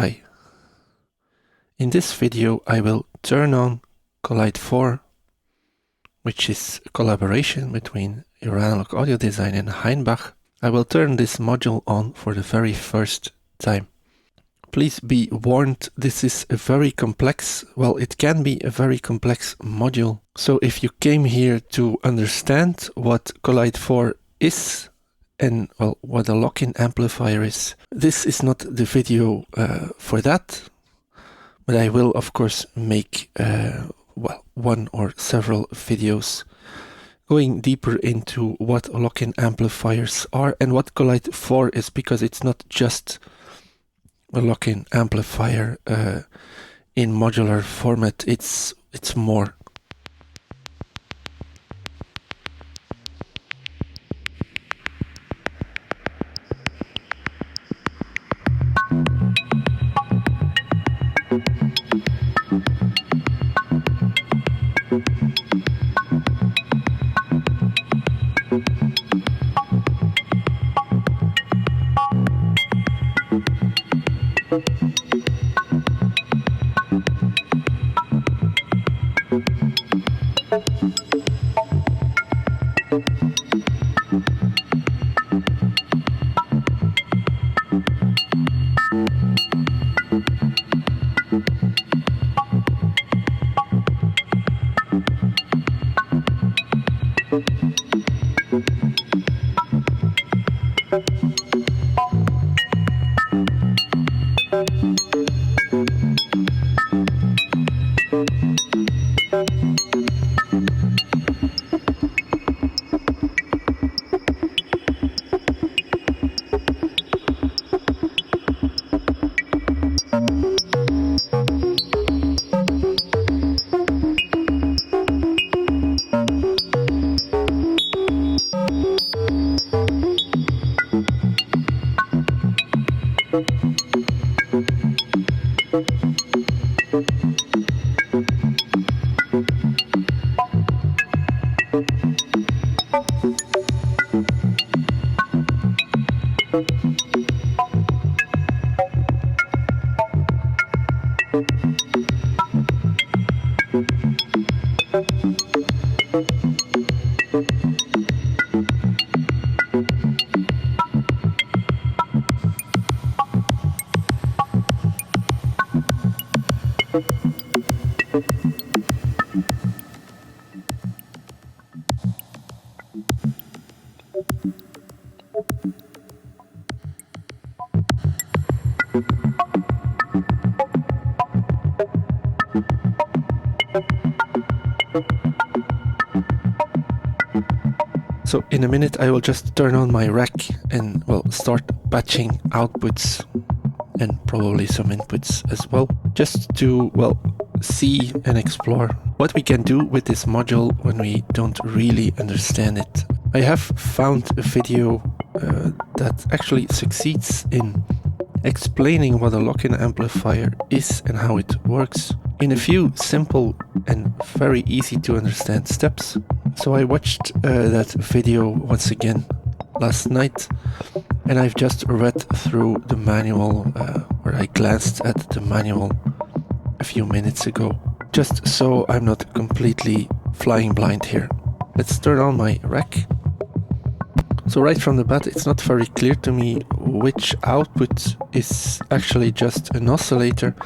Hi. In this video I will turn on COLLIDE 4, which is a collaboration between Joranalogue Audio Design and Heinbach. I will turn this module on for the very first time. Please be warned, this is a very complex, well, it can be a very complex module. So if you came here to understand what COLLIDE 4 is and, well, what a lock-in amplifier is, this is not the video for that. But I will, of course, make well, one or several videos going deeper into what lock-in amplifiers are and what COLLIDE 4 is, because it's not just a lock-in amplifier in modular format, it's more. So in a minute I will just turn on my rack and, well, start patching outputs and probably some inputs as well, just to, well, see and explore what we can do with this module when we don't really understand it. I have found a video that actually succeeds in explaining what a lock-in amplifier is and how it works in a few simple and very easy to understand steps. So I watched that video once again last night, and I've just read through the manual, or I glanced at the manual a few minutes ago, just so I'm not completely flying blind here. Let's turn on my rack. So right from the bat, it's not very clear to me which output is actually just an oscillator,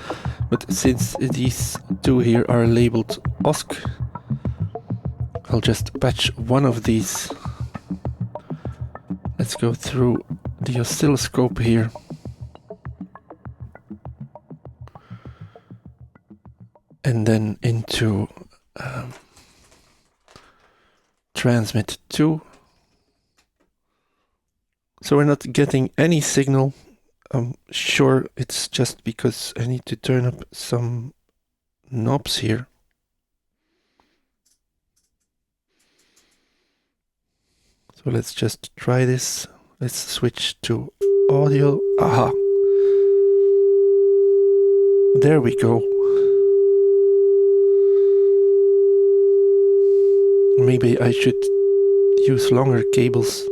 but since these two here are labeled OSC, I'll just patch one of these. Let's go through the oscilloscope here. And then into transmit 2. So we're not getting any signal. I'm sure it's just because I need to turn up some knobs here. So let's just try this. Let's switch to audio. Aha! There we go. Maybe I should use longer cables.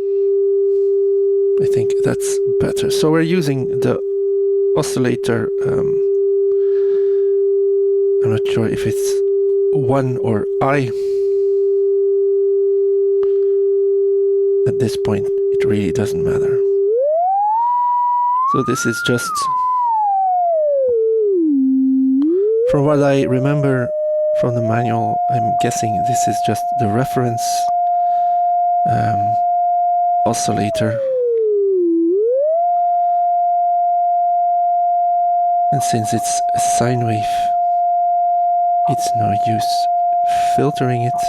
I think that's better. So we're using the oscillator. I'm not sure if it's 1 or I. At this point, it really doesn't matter. So this is just, from what I remember from the manual, I'm guessing this is just the reference oscillator. And since it's a sine wave, it's no use filtering it.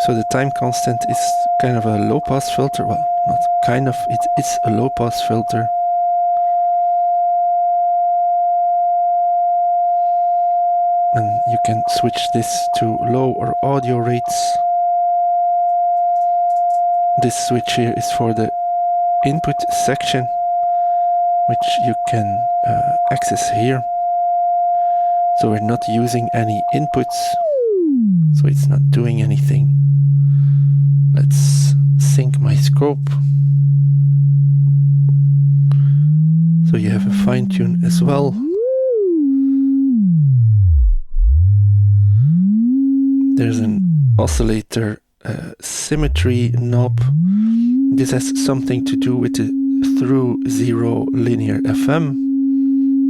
So the time constant is kind of a low pass filter. Well, not kind of, it is a low pass filter. And you can switch this to low or audio rates. This switch here is for the input section, which you can access here. So we're not using any inputs, so it's not doing anything. Let's sync my scope. So you have a fine tune as well. There's an oscillator symmetry knob. This has something to do with the through zero linear FM.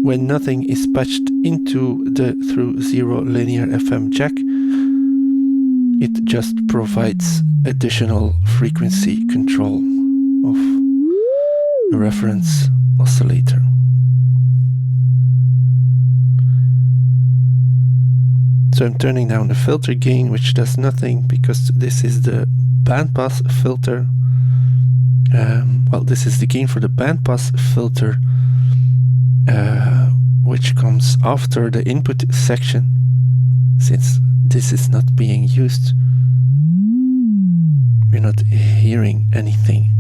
When nothing is patched into the through zero linear FM jack, it just provides additional frequency control of a reference oscillator. So I'm turning down the filter gain, which does nothing because this is the bandpass filter. Well, this is the gain for the bandpass filter, which comes after the input section. Since this is not being used, we're not hearing anything.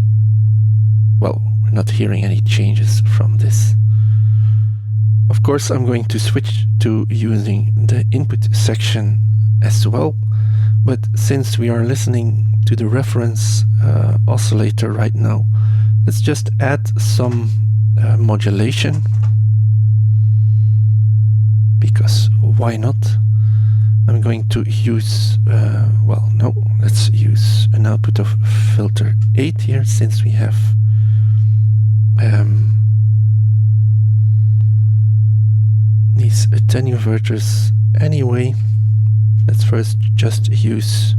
Well, we're not hearing any changes from this. Of course, I'm going to switch to using the input section as well, but since we are listening to the reference oscillator right now, let's just add some modulation, because why not? I'm going to use, well, no, let's use an output of filter 8 here, since we have these attenuverters anyway. Let's first just use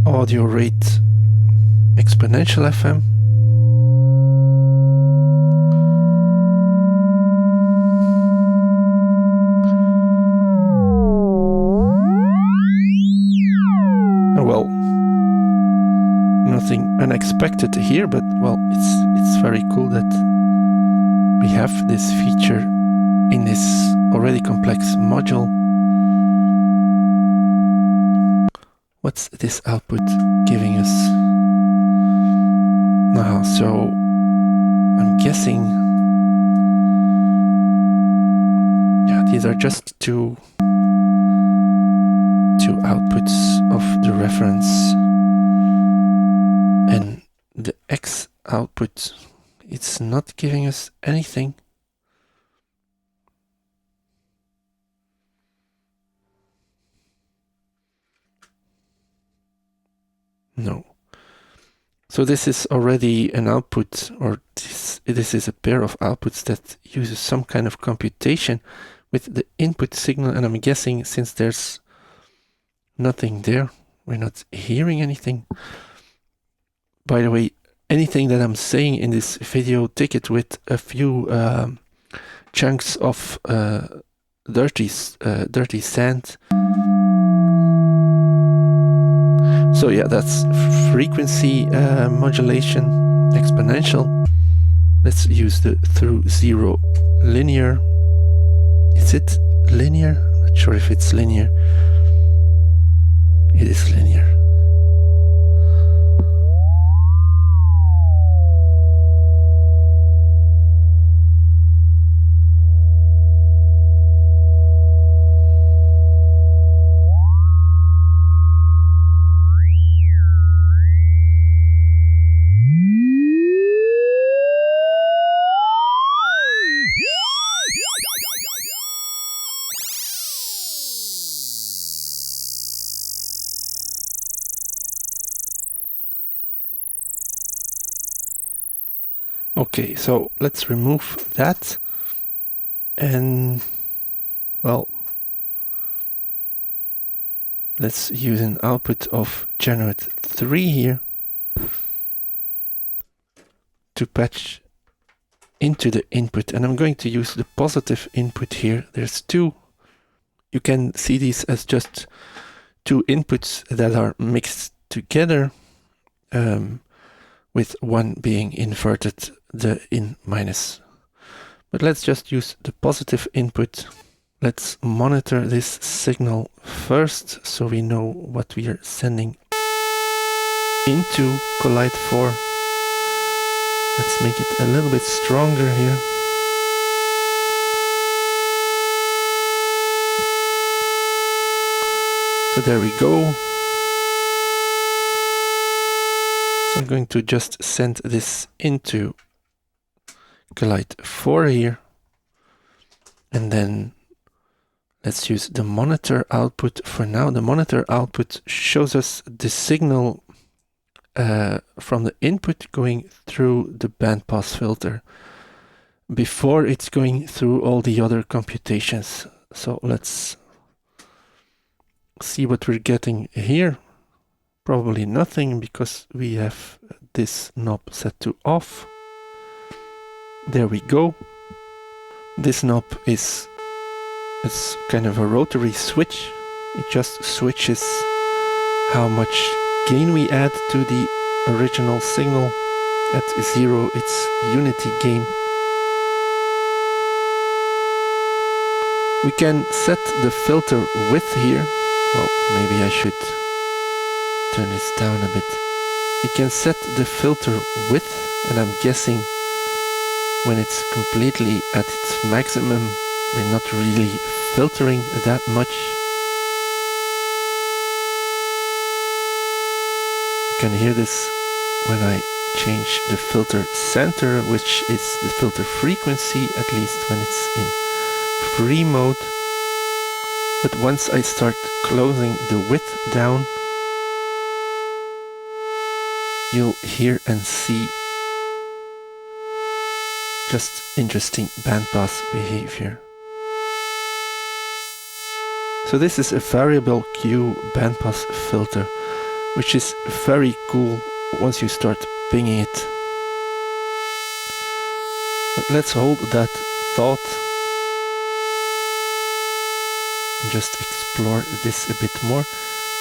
audio rate exponential FM. Well, nothing unexpected here, but well, it's very cool that we have this feature in this already complex module. What's this output giving us? So I'm guessing, yeah, these are just two outputs of the reference, and the X output, it's not giving us anything. No. So this is already an output, or this is a pair of outputs that uses some kind of computation with the input signal, and I'm guessing since there's nothing there, we're not hearing anything. By the way, anything that I'm saying in this video, take it with a few chunks of dirty sand. So yeah, that's frequency modulation exponential. Let's use the through zero linear. Is it linear? I'm not sure if it's linear. It is linear. Okay, so let's remove that. And, well, let's use an output of generate 3 here to patch into the input. And I'm going to use the positive input here. There's 2. You can see these as just 2 inputs that are mixed together, with one being inverted, the in minus. But let's just use the positive input. Let's monitor this signal first so we know what we are sending into Collide 4. Let's make it a little bit stronger here. So there we go. So I'm going to just send this into Collide 4 here. And then let's use the monitor output for now. The monitor output shows us the signal from the input going through the bandpass filter before it's going through all the other computations. So let's see what we're getting here. Probably nothing because we have this knob set to off. There we go. This knob is kind of a rotary switch. It just switches how much gain we add to the original signal. At 0, it's unity gain. We can set the filter width here. Well, maybe I should turn this down a bit. We can set the filter width, and I'm guessing when it's completely at its maximum, we're not really filtering that much. You can hear this when I change the filter center, which is the filter frequency, at least when it's in free mode. But once I start closing the width down, you'll hear and see just interesting bandpass behavior. So this is a variable Q bandpass filter, which is very cool once you start pinging it. But let's hold that thought and just explore this a bit more.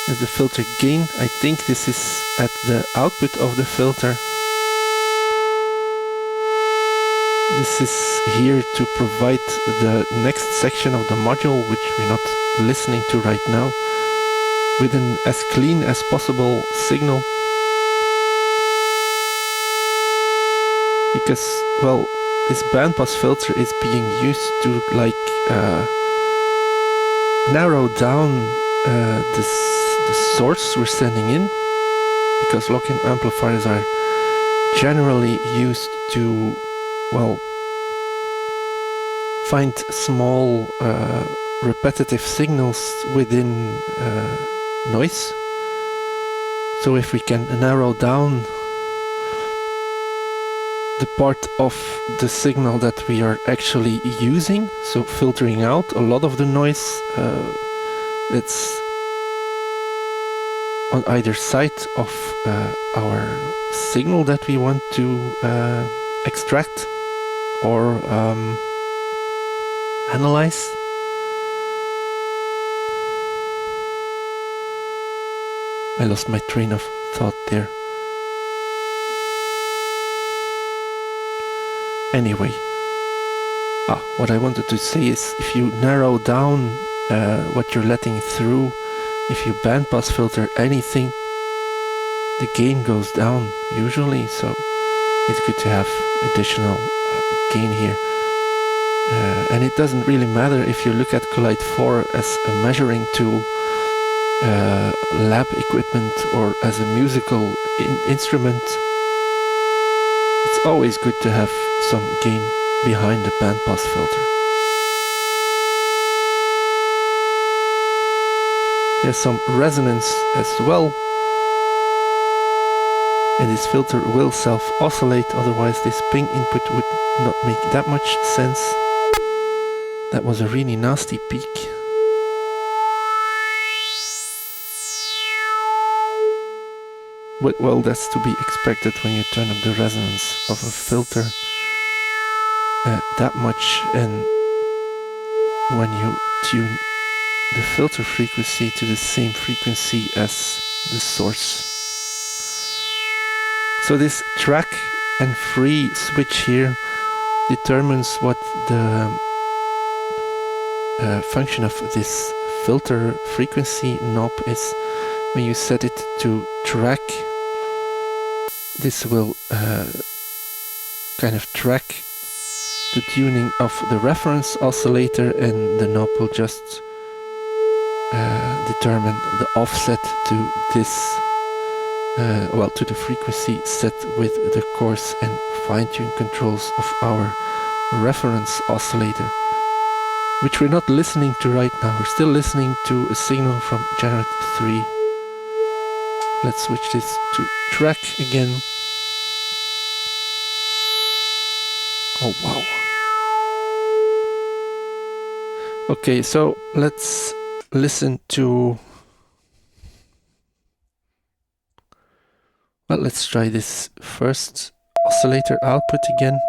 As the filter gain, I think this is at the output of the filter. This is here to provide the next section of the module, which we're not listening to right now, with an as clean as possible signal. Because, well, this bandpass filter is being used to narrow down the source we're sending in, because lock-in amplifiers are generally used to, well, find small repetitive signals within noise. So if we can narrow down the part of the signal that we are actually using, so filtering out a lot of the noise that's on either side of our signal that we want to extract or analyze. I lost my train of thought there. Anyway, what I wanted to say is, if you narrow down what you're letting through, if you bandpass filter anything, the gain goes down usually, so it's good to have additional gain here. And it doesn't really matter if you look at Collide 4 as a measuring tool, lab equipment, or as a musical instrument. It's always good to have some gain behind the bandpass filter. There's some resonance as well. and this filter will self-oscillate, otherwise this ping input would not make that much sense. That was a really nasty peak. But well, that's to be expected when you turn up the resonance of a filter that much, and when you tune the filter frequency to the same frequency as the source. So this track and free switch here determines what the function of this filter frequency knob is. When you set it to track, this will kind of track the tuning of the reference oscillator, and the knob will just determine the offset to this, well, to the frequency set with the coarse and fine-tune controls of our reference oscillator, which we're not listening to right now. We're still listening to a signal from Generate 3. Let's switch this to track again. Oh wow. Okay, so let's listen to... Well, let's try this first oscillator output again.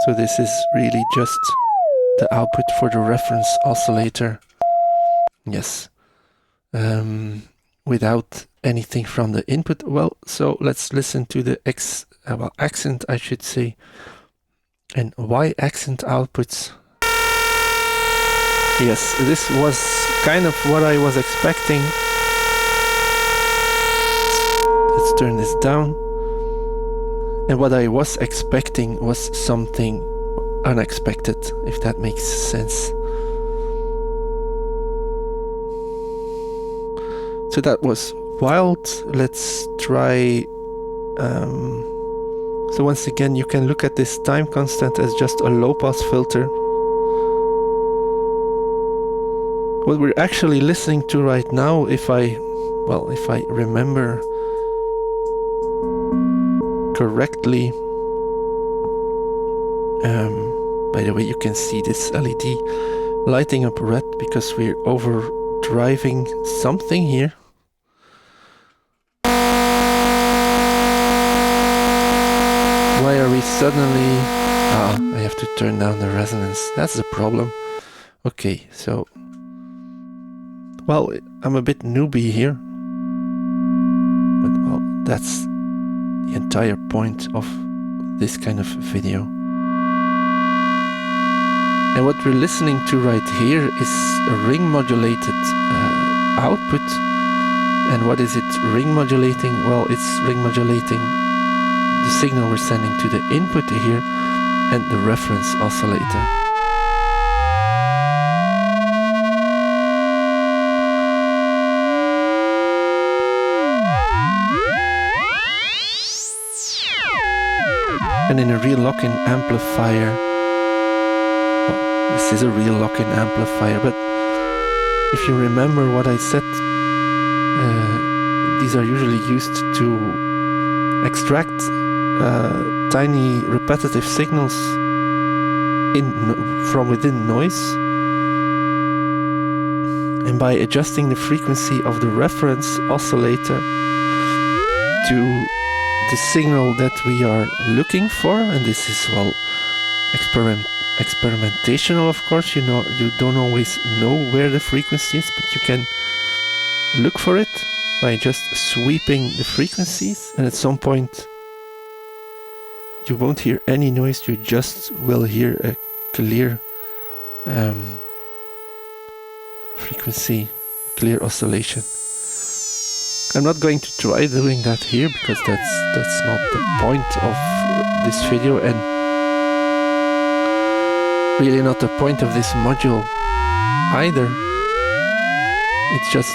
So this is really just the output for the reference oscillator. Yes. Without anything from the input. Well, so let's listen to the accent, I should say, and Y accent outputs. Yes, this was kind of what I was expecting. Let's turn this down. And what I was expecting was something unexpected, if that makes sense. So that was wild. Let's try... so once again, you can look at this time constant as just a low-pass filter. What we're actually listening to right now, if I remember correctly, by the way, you can see this LED lighting up red because we're overdriving something here. Why are we suddenly... I have to turn down the resonance. That's the problem. Okay, so... Well, I'm a bit newbie here. But, well, that's the entire point of this kind of video. And what we're listening to right here is a ring modulated output. And what is it ring modulating? Well, it's ring modulating the signal we're sending to the input here and the reference oscillator. And in a real lock-in amplifier, well, this is a real lock-in amplifier, but if you remember what I said, these are usually used to extract tiny repetitive signals from within noise, and by adjusting the frequency of the reference oscillator to the signal that we are looking for, and this is, well, experimentational, of course. You don't always know where the frequency is, but you can look for it by just sweeping the frequencies, and at some point you won't hear any noise, you just will hear a clear frequency, clear oscillation. I'm not going to try doing that here because that's not the point of this video, and really not the point of this module either. It's just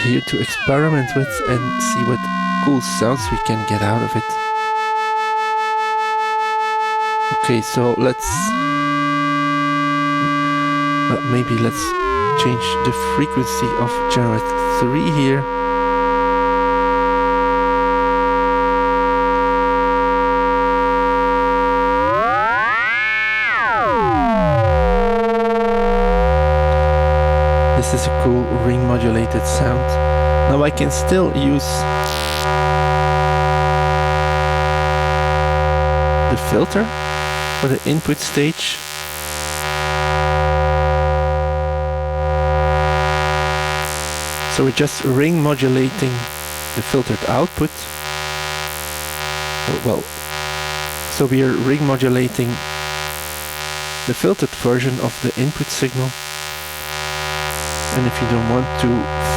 here to experiment with and see what cool sounds we can get out of it. Okay, so maybe let's change the frequency of generate 3 here. This is a cool ring modulated sound. Now I can still use the filter for the input stage. So we're just ring modulating the filtered output. Well, so we are ring modulating the filtered version of the input signal. And if you don't want to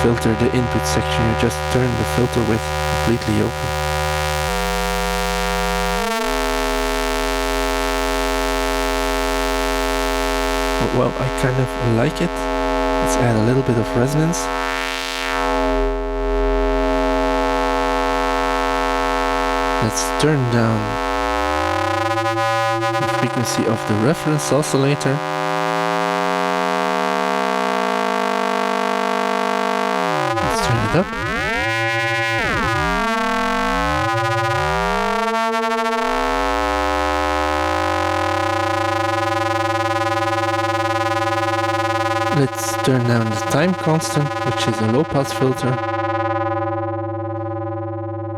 filter the input section, you just turn the filter width completely open. Well, I kind of like it. Let's add a little bit of resonance. Let's turn down the frequency of the reference oscillator. Let's turn it up. Let's turn down the time constant, which is a low pass filter.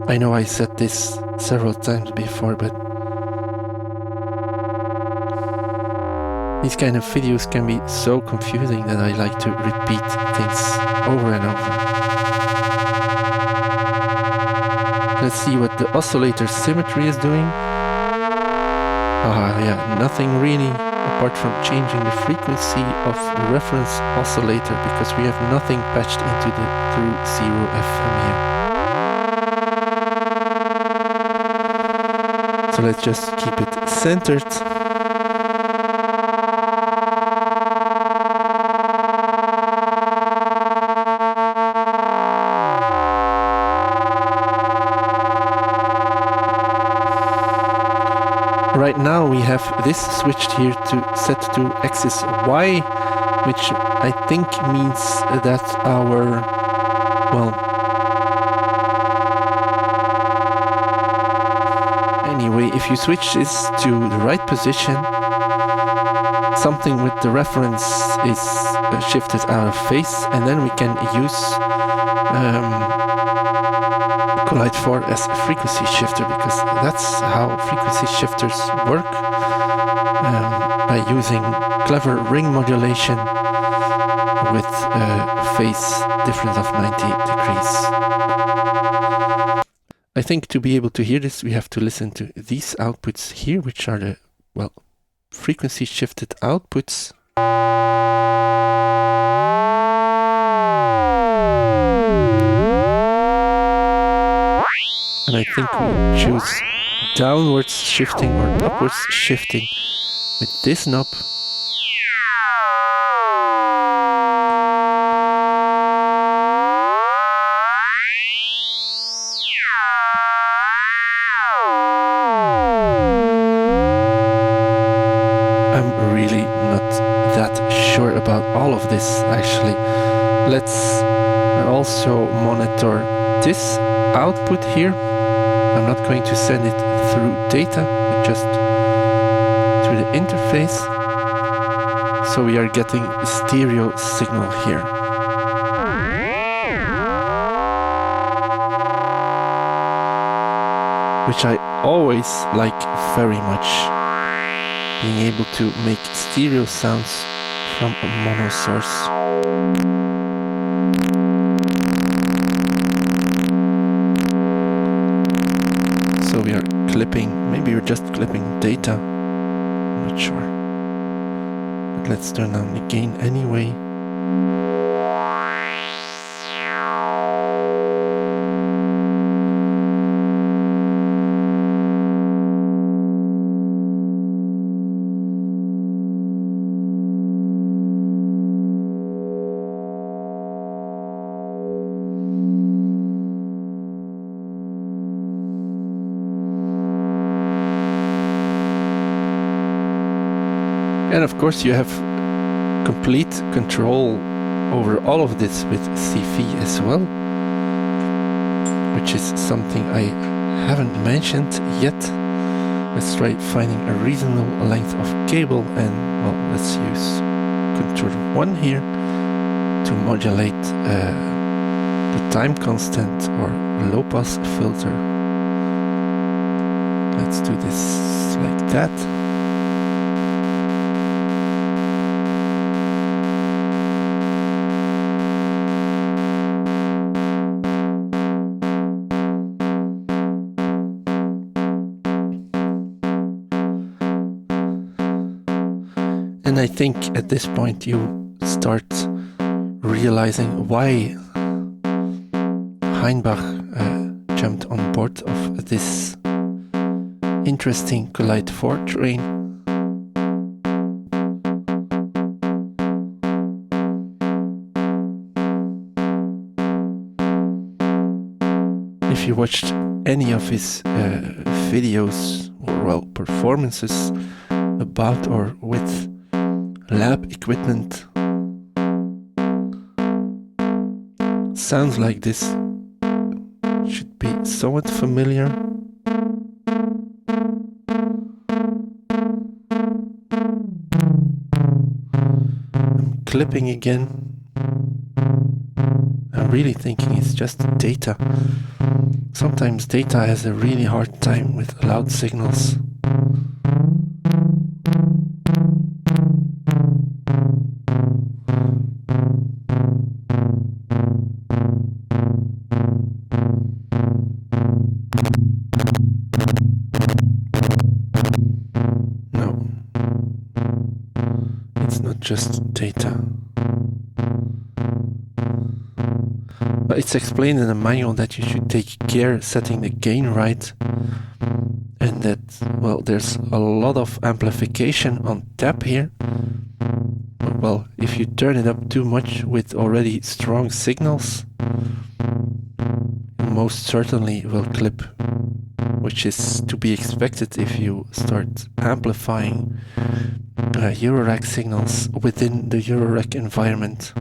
I know I said this several times before, but these kind of videos can be so confusing that I like to repeat things over and over. Let's see what the oscillator symmetry is doing. Yeah, nothing really apart from changing the frequency of the reference oscillator, because we have nothing patched into the through 0 FM here. So let's just keep it centered. Right now we have this switched here to set to axis Y, which I think means that our, well, anyway, if you switch this to the right position, something with the reference is shifted out of phase, and then we can use Collide 4 as a frequency shifter, because that's how frequency shifters work, by using clever ring modulation with a phase difference of 90 degrees. I think to be able to hear this, we have to listen to these outputs here, which are the, well, frequency shifted outputs. And I think we choose downwards shifting or upwards shifting with this knob. I'm really not that sure about all of this actually. Let's also monitor this output here. I'm not going to send it through data, but just through the interface. So we are getting a stereo signal here. Which I always like very much. Being able to make stereo sounds from a mono source. So we are clipping, maybe we're just clipping data, I'm not sure. But let's turn down the gain anyway. And of course you have complete control over all of this with CV as well, which is something I haven't mentioned yet. Let's try finding a reasonable length of cable, and well, let's use contour 1 here to modulate the time constant or low pass filter. Let's do this like that. And I think at this point you start realizing why Heinbach jumped on board of this interesting Collide 4 train. If you watched any of his videos or well performances about or with lab equipment, sounds like this should be somewhat familiar. I'm clipping again. I'm really thinking it's just data. Sometimes data has a really hard time with loud signals. No, it's not just data. But it's explained in the manual that you should take care setting the gain right, and that, well, there's a lot of amplification on tap here. But, well, if you turn it up too much with already strong signals, you most certainly will clip, which is to be expected if you start amplifying Eurorack signals within the Eurorack environment.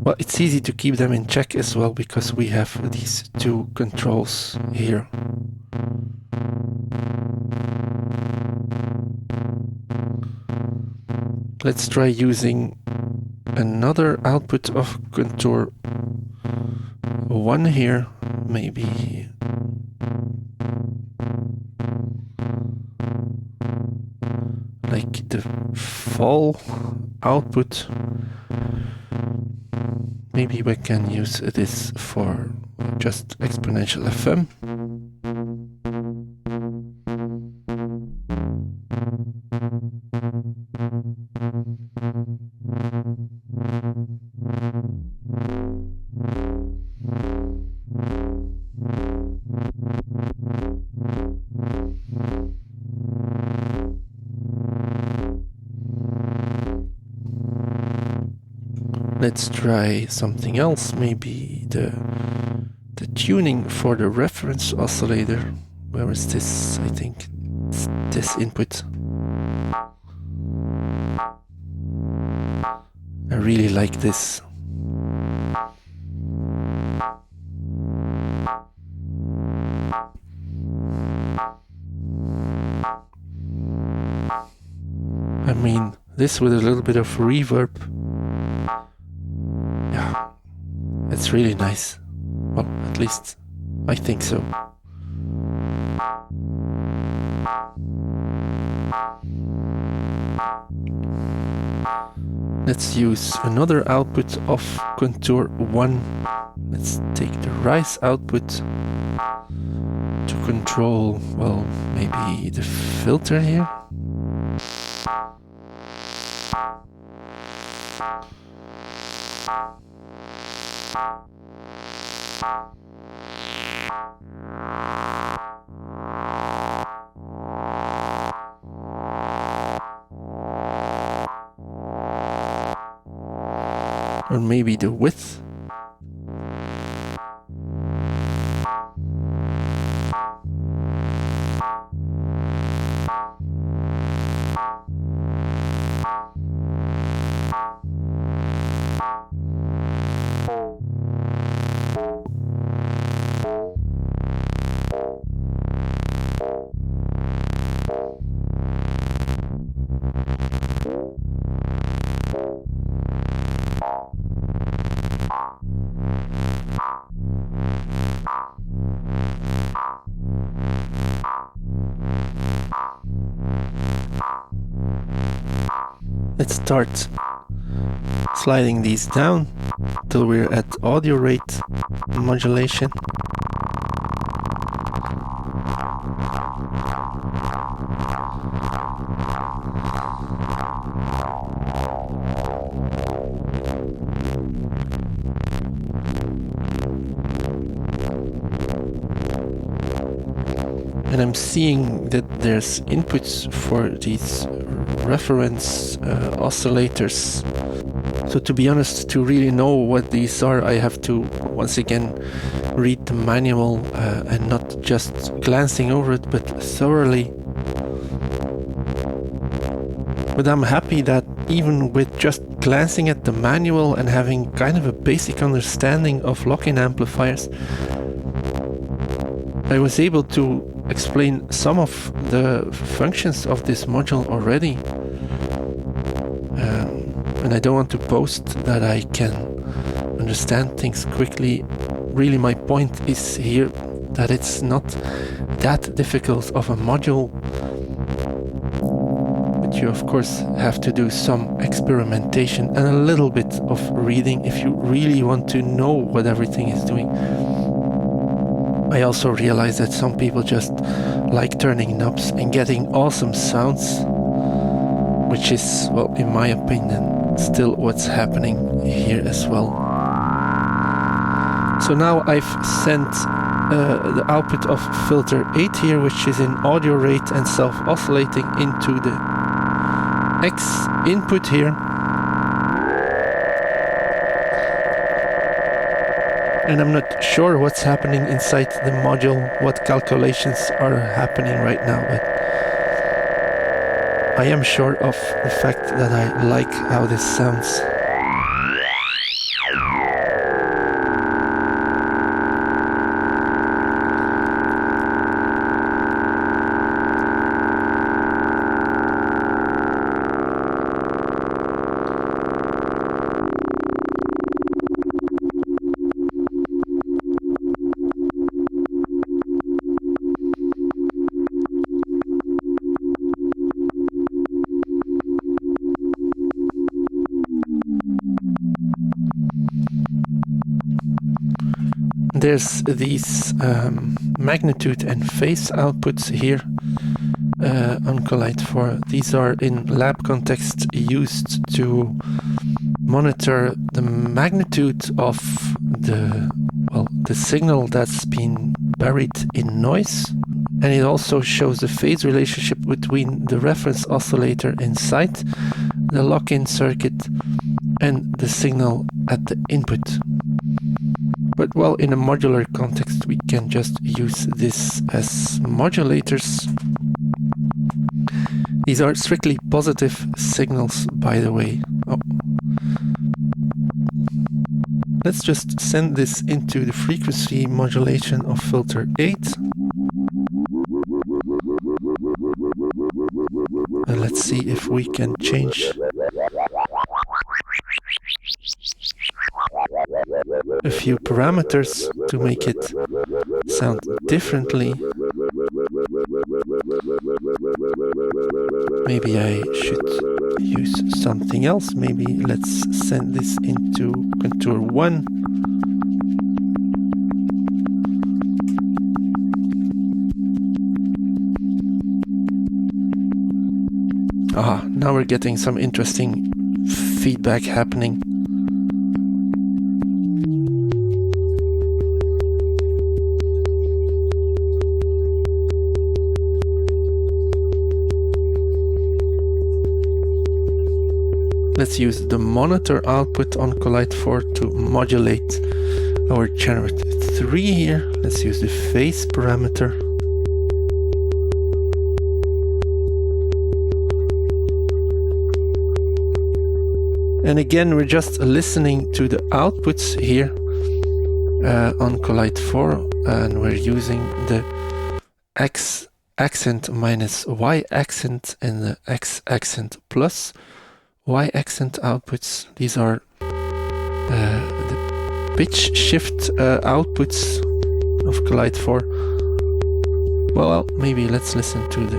Well, it's easy to keep them in check as well because we have these two controls here. Let's try using another output of contour 1 here, maybe like the fall output. Maybe we can use this for just exponential FM. Let's try something else, maybe the tuning for the reference oscillator. Where is this? I think it's this input. I really like this. I mean, this with a little bit of reverb. Yeah, it's really nice. Well, at least I think so. Let's use another output of contour 1. Let's take the rise output to control, well, maybe the filter here. Or maybe the width. Let's start sliding these down till we're at audio rate modulation. And I'm seeing that there's inputs for these reference oscillators. So to be honest, to really know what these are, I have to once again read the manual and not just glancing over it, but thoroughly. But I'm happy that even with just glancing at the manual and having kind of a basic understanding of lock-in amplifiers, I was able to explain some of the functions of this module already. And I don't want to boast that I can understand things quickly. Really, my point is here that it's not that difficult of a module. But you of course have to do some experimentation and a little bit of reading if you really want to know what everything is doing. I also realize that some people just like turning knobs and getting awesome sounds, which is, well, in my opinion, still what's happening here as well. So now I've sent the output of filter 8 here, which is in audio rate and self-oscillating, into the X input here. And I'm not sure what's happening inside the module, what calculations are happening right now, but I am sure of the fact that I like how this sounds. There's these magnitude and phase outputs here on Collide 4. These are in lab context used to monitor the magnitude of the signal that's been buried in noise. And it also shows the phase relationship between the reference oscillator inside the lock-in circuit and the signal at the input. But well, in a modular context, we can just use this as modulators. These are strictly positive signals, by the way. Oh. Let's just send this into the frequency modulation of filter 8. And let's see if we can change a few parameters to make it sound differently. Maybe I should use something else. Maybe let's send this into contour 1. Now we're getting some interesting feedback happening. Let's use the monitor output on Collide 4 to modulate our channel 3 here. Let's use the phase parameter. And again, we're just listening to the outputs here on Collide 4, and we're using the X accent minus Y accent and the X accent plus Y accent outputs. These are the pitch shift outputs of Collide 4. Well, maybe let's listen to the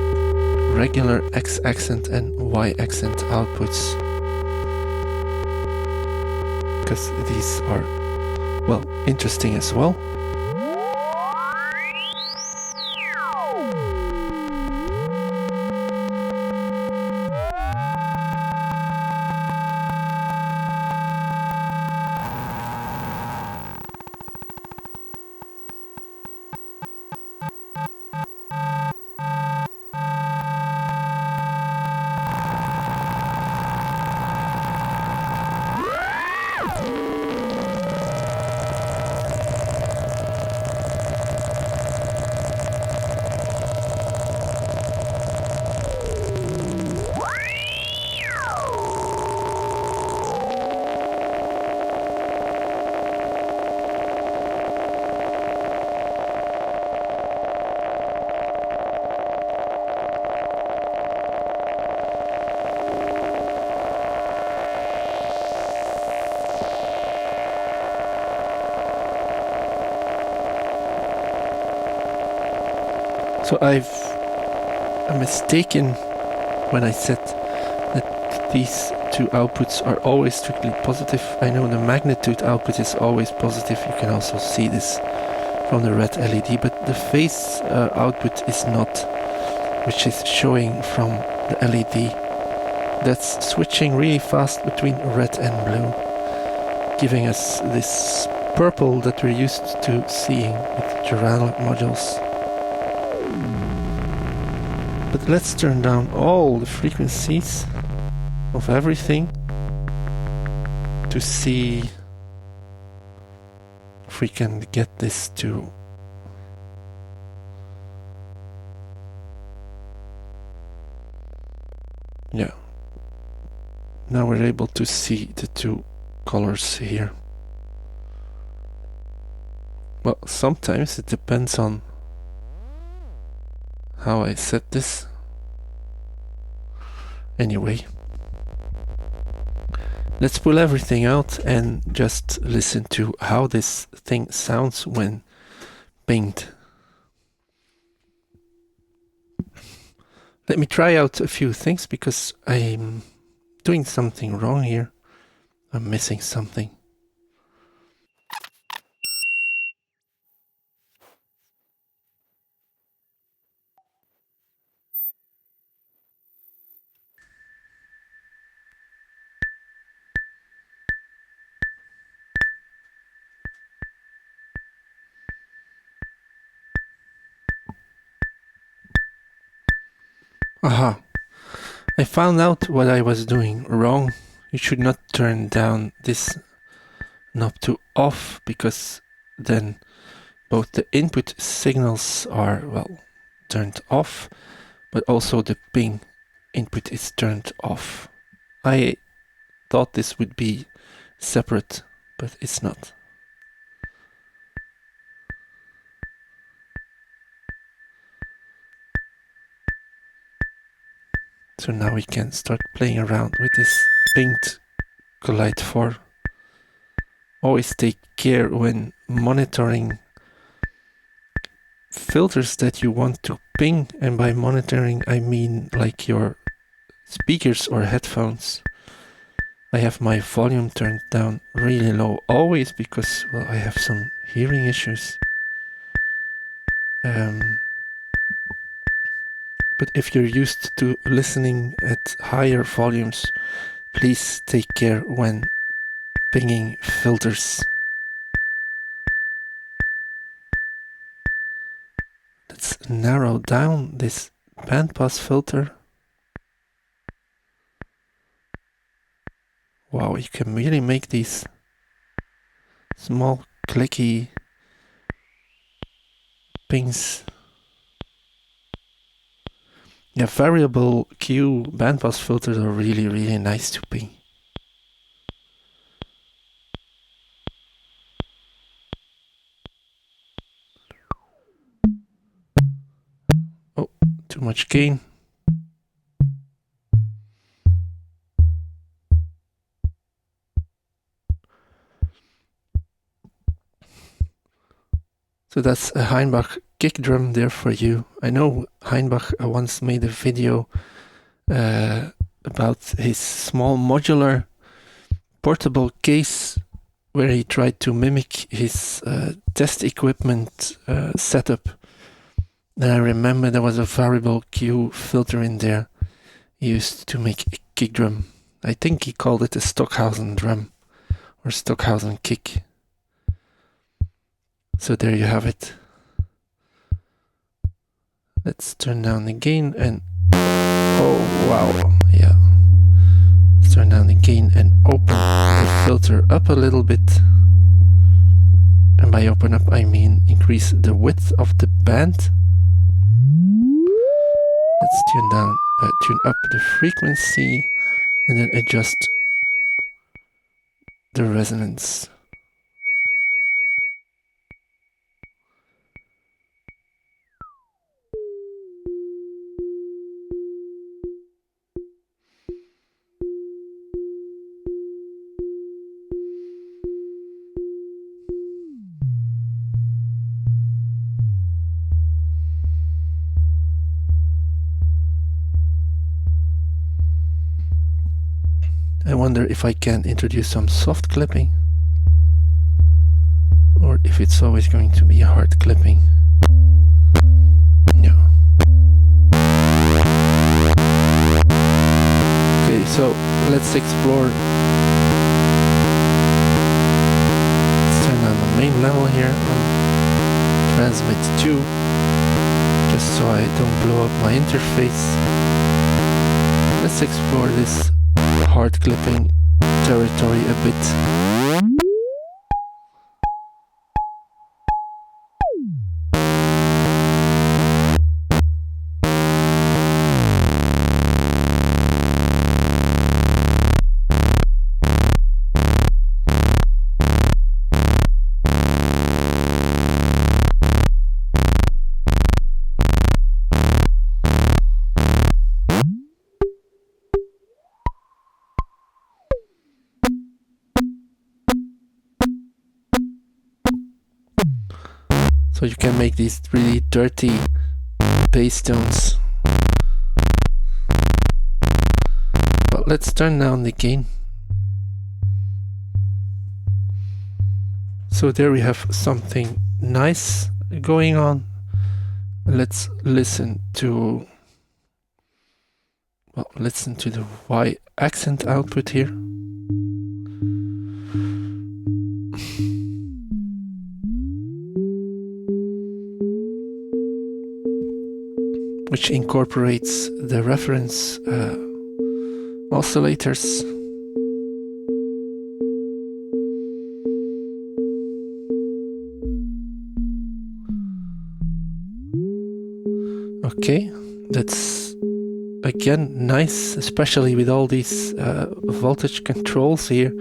regular X accent and Y accent outputs, because these are, well, interesting as well. So I've mistaken when I said that these two outputs are always strictly positive. I know the magnitude output is always positive. You can also see this from the red LED, but the phase output is not, which is showing from the LED. That's switching really fast between red and blue, giving us this purple that we're used to seeing with Joranalogue modules. But let's turn down all the frequencies of everything to see if we can get this to yeah. Now we're able to see the two colors here. Well, sometimes it depends on how I set this. Anyway, let's pull everything out and just listen to how this thing sounds when pinged. Let me try out a few things because I'm doing something wrong here. I'm missing something. Aha! I found out what I was doing wrong. You should not turn down this knob to off, because then both the input signals are, well, turned off, but also the ping input is turned off. I thought this would be separate, but it's not. So now we can start playing around with this pinged Collide 4. Always take care when monitoring filters that you want to ping, and by monitoring I mean like your speakers or headphones. I have my volume turned down really low always because, well, I have some hearing issues. But if you're used to listening at higher volumes, please take care when pinging filters. Let's narrow down this bandpass filter. Wow, you can really make these small clicky pings. Yeah, variable Q bandpass filters are really, really nice to ping. Oh, too much gain. So that's a Heinbach kick drum there for you. I know Heinbach once made a video about his small modular portable case where he tried to mimic his test equipment setup. And I remember there was a variable Q filter in there. He used to make a kick drum. I think he called it a Stockhausen drum or Stockhausen kick. So there you have it. Let's turn down the gain and oh wow, yeah. Let's turn down the gain and open the filter up a little bit. And by open up I mean increase the width of the band. Let's tune up the frequency and then adjust the resonance. I wonder if I can introduce some soft clipping or if it's always going to be hard clipping. Yeah. Okay, so let's explore. Let's turn on the main level here on transmit 2, just so I don't blow up my interface. Let's explore this hard clipping territory a bit. So you can make these really dirty bass tones. But let's turn down the gain. So there we have something nice going on. Let's listen to the Y accent output here. Which incorporates the reference oscillators. Okay, that's again nice, especially with all these voltage controls here.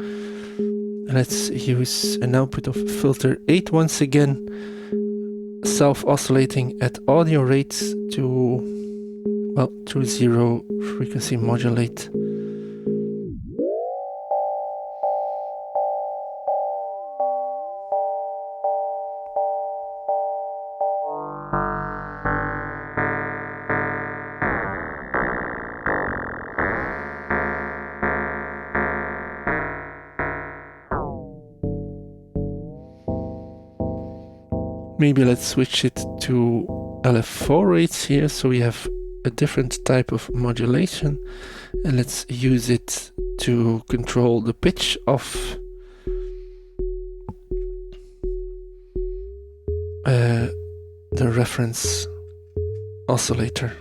Let's use an output of filter 8 once again. Self-oscillating at audio rates to 0 frequency modulate. Maybe let's switch it to LFO rates here, so we have a different type of modulation, and let's use it to control the pitch of the reference oscillator.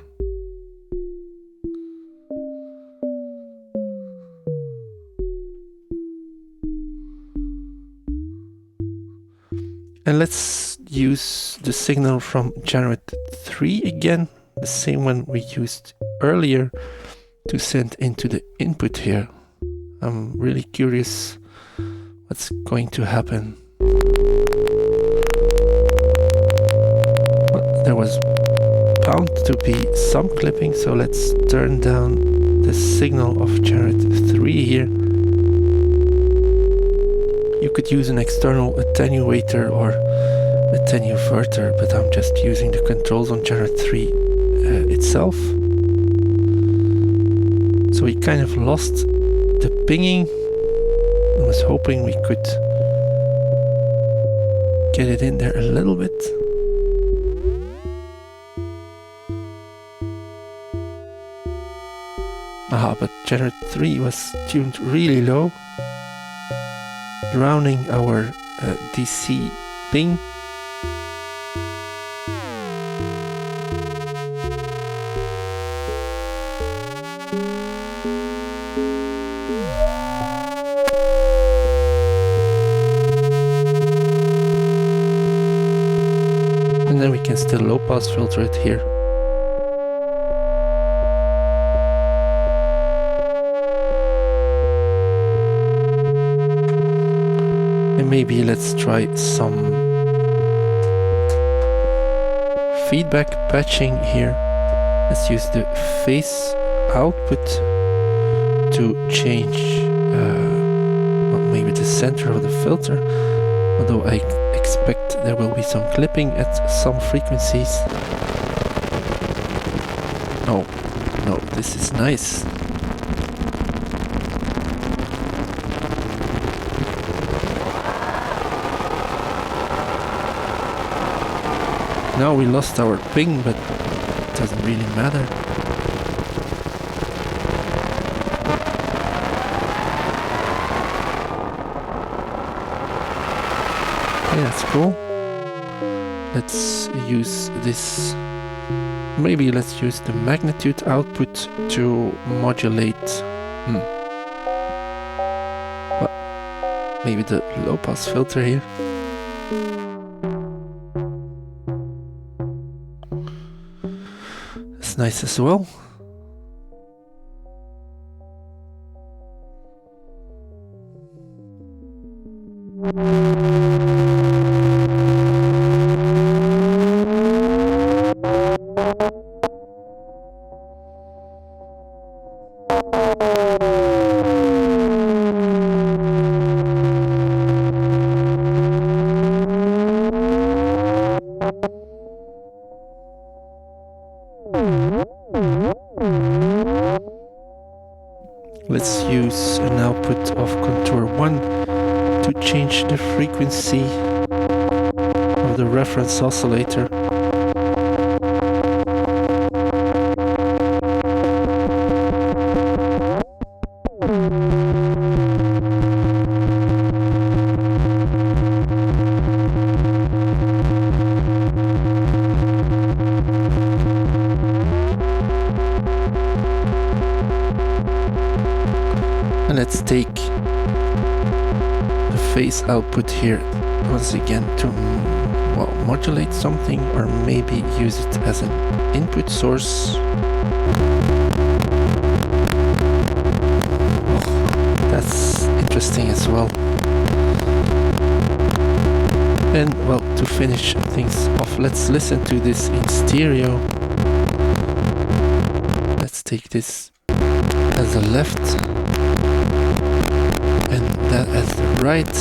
And let's use the signal from Generate 3 again, the same one we used earlier, to send into the input here. I'm really curious what's going to happen. Well, there was bound to be some clipping, so let's turn down the signal of Generate 3 here. You could use an external attenuator or attenuate further, but I'm just using the controls on Generate 3 itself. So we kind of lost the pinging. I was hoping we could get it in there a little bit. Aha, but Generate 3 was tuned really low, drowning our DC ping. And then we can still low pass filter it here. And maybe let's try some feedback patching here. Let's use the phase output to change well, maybe the center of the filter, although I expect there will be some clipping at some frequencies. Oh, no, this is nice. Now we lost our ping, but it doesn't really matter. Okay, that's cool. Let's use this. Maybe let's use the magnitude output to modulate. Well, maybe the low pass filter here. That's nice as well. Let's use an output of contour 1 to change the frequency of the reference oscillator. Let's take the phase output here once again to well, modulate something, or maybe use it as an input source. Oh, that's interesting as well. And well, to finish things off, let's listen to this in stereo. Let's take this as a left and that as the right.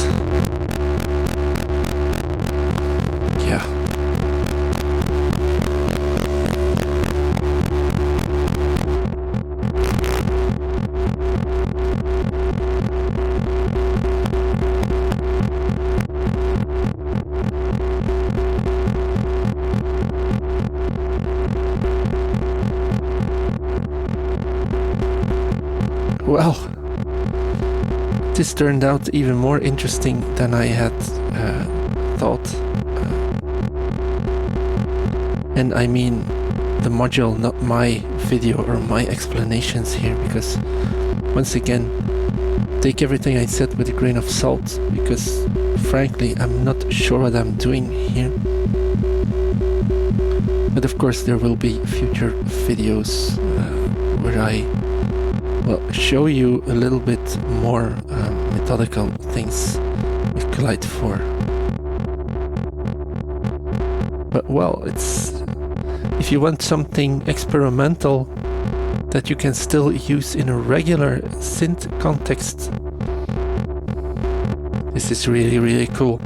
Yeah. Well, this turned out even more interesting than I had thought. And I mean the module, not my video or my explanations here, because once again, take everything I said with a grain of salt, because frankly, I'm not sure what I'm doing here. But of course, there will be future videos where I will show you a little bit more methodical things with Collide 4. But well, it's if you want something experimental that you can still use in a regular synth context, this is really, really cool.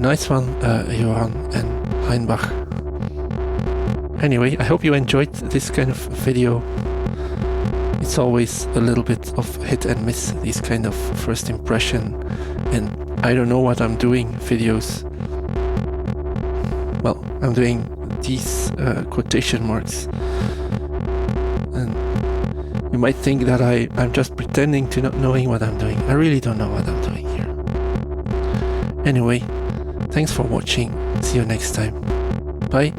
Nice one, Johan and Heinbach. Anyway, I hope you enjoyed this kind of video. It's always a little bit of hit and miss, these kind of first impression, and I don't know what I'm doing videos. Well, I'm doing these quotation marks, and you might think that I'm just pretending to not knowing what I'm doing. I really don't know what I'm doing here. Anyway, thanks for watching. See you next time. Bye.